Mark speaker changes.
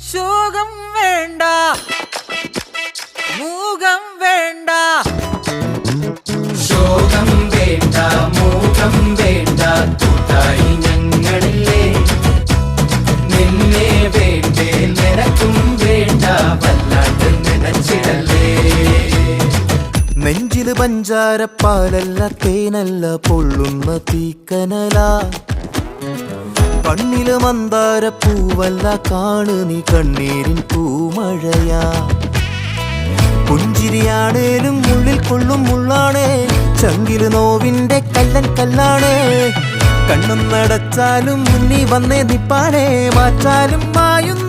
Speaker 1: ശോകം വേണ്ട, മൂകം വേണ്ട.
Speaker 2: ശോകം വേണ്ട, മൂകം വേണ്ട, കൂട്ടായി ഞങ്ങളില്ലേ. നിന്നെ വേണ്ടേ, നിനക്കും വേണ്ട, വല്ലാണ്ട് നനച്ചിടല്ലേ.
Speaker 3: നെഞ്ചില് പഞ്ചാരപ്പാലല്ല, തേനല്ല, പൊള്ളുന്ന തീക്കനല. കണ്ണില് മന്ദാരപ്പൂവല്ല, കാണു നീ കണ്ണീരിൻ പൂമഴയാ. പുഞ്ചിരിയാണേലും ഉള്ളിൽ കൊള്ളും മുള്ളാണേ, ചങ്കില് നോവിന്റെ കല്ലൻ കല്ലാണേ. കണ്ണും നടച്ചാലും മുന്നി വന്നേ നിപ്പാനേ, മാറ്റാലും മായുന്ന